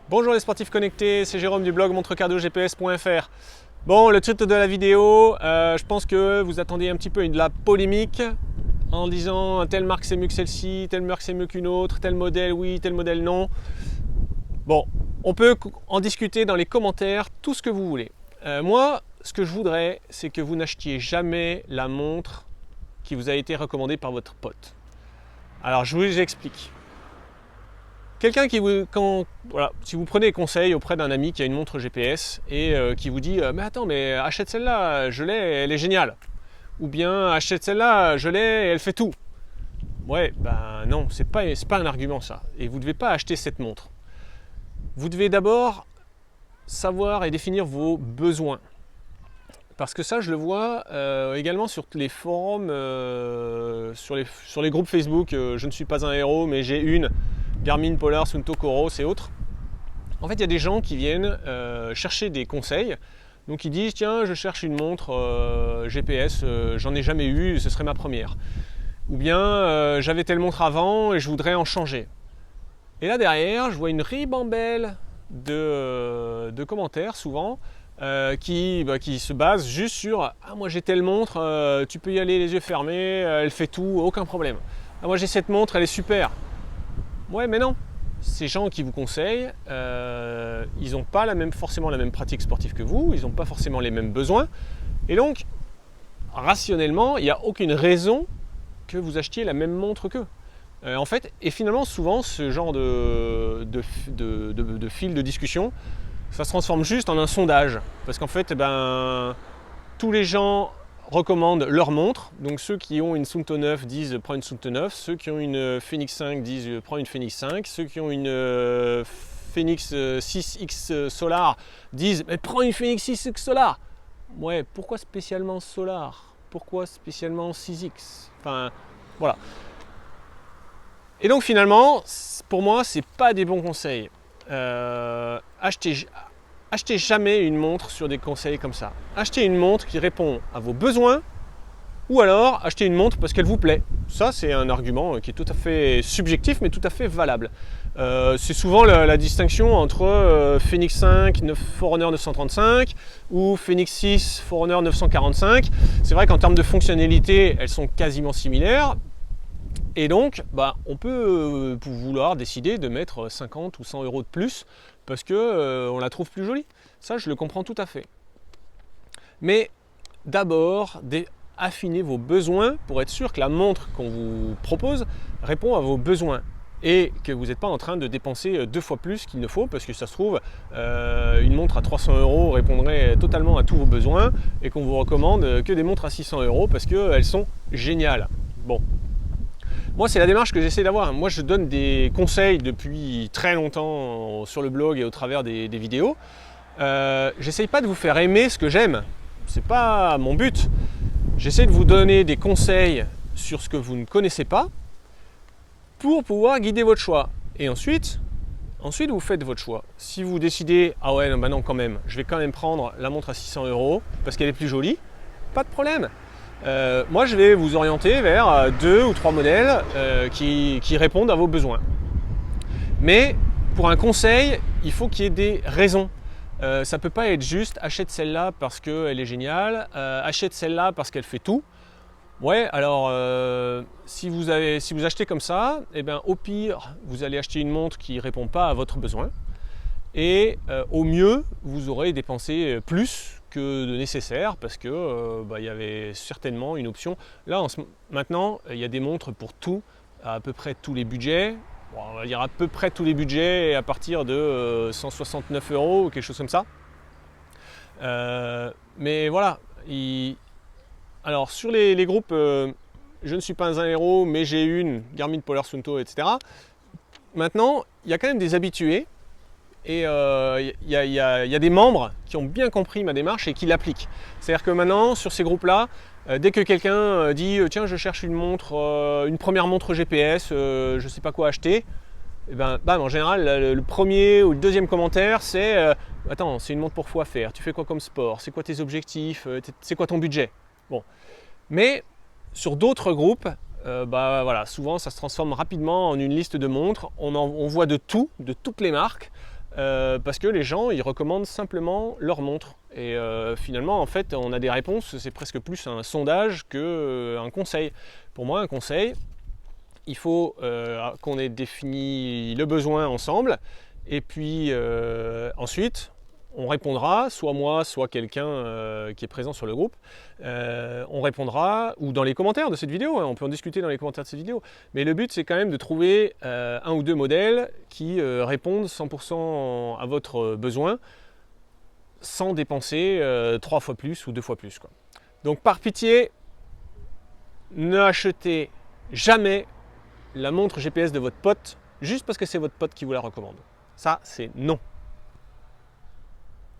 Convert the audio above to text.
Bonjour les sportifs connectés, c'est Jérôme du blog montrecardogps.fr. Bon, le titre de la vidéo, je pense que vous attendiez un petit peu de la polémique en disant telle marque c'est mieux que celle-ci, telle marque c'est mieux qu'une autre, tel modèle oui, tel modèle non. Bon, on peut en discuter dans les commentaires tout ce que vous voulez. Moi, ce que je voudrais, c'est que vous n'achetiez jamais la montre qui vous a été recommandée par votre pote. Alors je vous explique. Quelqu'un qui vous, si vous prenez conseil auprès d'un ami qui a une montre GPS et qui vous dit mais attends, mais achète celle-là, je l'ai, elle est géniale. Ou bien achète celle-là, je l'ai, elle fait tout. Ouais, ben non, c'est pas un argument ça. Et vous ne devez pas acheter cette montre. Vous devez d'abord savoir et définir vos besoins. Parce que ça, je le vois également sur les forums, sur les groupes Facebook. Je ne suis pas un héros, mais j'ai une. Garmin, Polar, Suunto, Coros et autres. En fait, il y a des gens qui viennent chercher des conseils. Donc ils disent, tiens, je cherche une montre GPS, j'en ai jamais eu, ce serait ma première. Ou bien, j'avais telle montre avant et je voudrais en changer. Et là derrière, je vois une ribambelle de commentaires, souvent, qui se basent juste sur « Ah, moi j'ai telle montre, tu peux y aller les yeux fermés, elle fait tout, aucun problème. Ah, moi j'ai cette montre, elle est super. » Ouais, mais non. Ces gens qui vous conseillent, ils n'ont pas forcément la même pratique sportive que vous, ils n'ont pas forcément les mêmes besoins. Et donc, rationnellement, il n'y a aucune raison que vous achetiez la même montre qu'eux. En fait, et finalement, souvent, ce genre de fil de discussion, ça se transforme juste en un sondage. Parce qu'en fait, tous les gens recommandent leur montre. Donc ceux qui ont une Suunto 9 disent prends une Suunto 9, ceux qui ont une Fenix 5 disent prends une Fenix 5, ceux qui ont une Fenix 6X Solar disent mais prends une Fenix 6X Solar. Ouais, pourquoi spécialement Solar? Pourquoi spécialement 6X? Enfin, voilà. Et donc finalement, pour moi, c'est pas des bons conseils. Achetez jamais une montre sur des conseils comme ça. Achetez une montre qui répond à vos besoins ou alors achetez une montre parce qu'elle vous plaît. Ça, c'est un argument qui est tout à fait subjectif mais tout à fait valable. C'est souvent la distinction entre Fenix 5 Forerunner 935 ou Fenix 6 Forerunner 945. C'est vrai qu'en termes de fonctionnalité, elles sont quasiment similaires. Et donc, on peut vouloir décider de mettre 50 ou 100 euros de plus parce qu'on la trouve plus jolie. Ça, je le comprends tout à fait. Mais d'abord, affinez vos besoins pour être sûr que la montre qu'on vous propose répond à vos besoins et que vous n'êtes pas en train de dépenser 2 fois plus qu'il ne faut parce que ça se trouve, une montre à 300 euros répondrait totalement à tous vos besoins et qu'on vous recommande que des montres à 600 euros parce qu'elles sont géniales. Bon. Moi, c'est la démarche que j'essaie d'avoir. Moi, je donne des conseils depuis très longtemps sur le blog et au travers des vidéos. J'essaie pas de vous faire aimer ce que j'aime. C'est pas mon but. J'essaie de vous donner des conseils sur ce que vous ne connaissez pas pour pouvoir guider votre choix. Et ensuite, vous faites votre choix. Si vous décidez, ah ouais, non, quand même, je vais quand même prendre la montre à 600 euros parce qu'elle est plus jolie, pas de problème. Moi, je vais vous orienter vers 2 ou 3 modèles qui répondent à vos besoins. Mais pour un conseil, il faut qu'il y ait des raisons. Ça ne peut pas être juste achète celle-là parce qu'elle est géniale, achète celle-là parce qu'elle fait tout. Ouais, alors si vous achetez comme ça, au pire, vous allez acheter une montre qui ne répond pas à votre besoin. Et au mieux, vous aurez dépensé plus que de nécessaire parce que il y avait certainement une option. Là, maintenant, il y a des montres pour tout, à peu près tous les budgets. Bon, on va dire à peu près tous les budgets à partir de 169 euros ou quelque chose comme ça. Mais voilà. Alors sur les groupes, je ne suis pas un héros, mais j'ai une Garmin, Polar, Suunto, etc. Maintenant, il y a quand même des habitués. Et il y a des membres qui ont bien compris ma démarche et qui l'appliquent. C'est-à-dire que maintenant, sur ces groupes-là, dès que quelqu'un dit « Tiens, je cherche une montre, une première montre GPS, je ne sais pas quoi acheter », en général, le premier ou le deuxième commentaire, c'est « Attends, c'est une montre pour quoi faire? Tu fais quoi comme sport? C'est quoi tes objectifs? C'est quoi ton budget ?» Bon. Mais sur d'autres groupes, souvent ça se transforme rapidement en une liste de montres. On voit de tout, de toutes les marques. parce que les gens ils recommandent simplement leur montre. Et finalement, en fait, on a des réponses, c'est presque plus un sondage qu'un conseil. Pour moi, un conseil, il faut qu'on ait défini le besoin ensemble, et puis ensuite, on répondra, soit moi, soit quelqu'un qui est présent sur le groupe, on répondra, ou dans les commentaires de cette vidéo, hein, on peut en discuter dans les commentaires de cette vidéo, mais le but c'est quand même de trouver un ou deux modèles qui répondent 100% à votre besoin, sans dépenser 3 fois plus ou 2 fois plus, quoi. Donc par pitié, ne achetez jamais la montre GPS de votre pote juste parce que c'est votre pote qui vous la recommande. Ça, c'est non.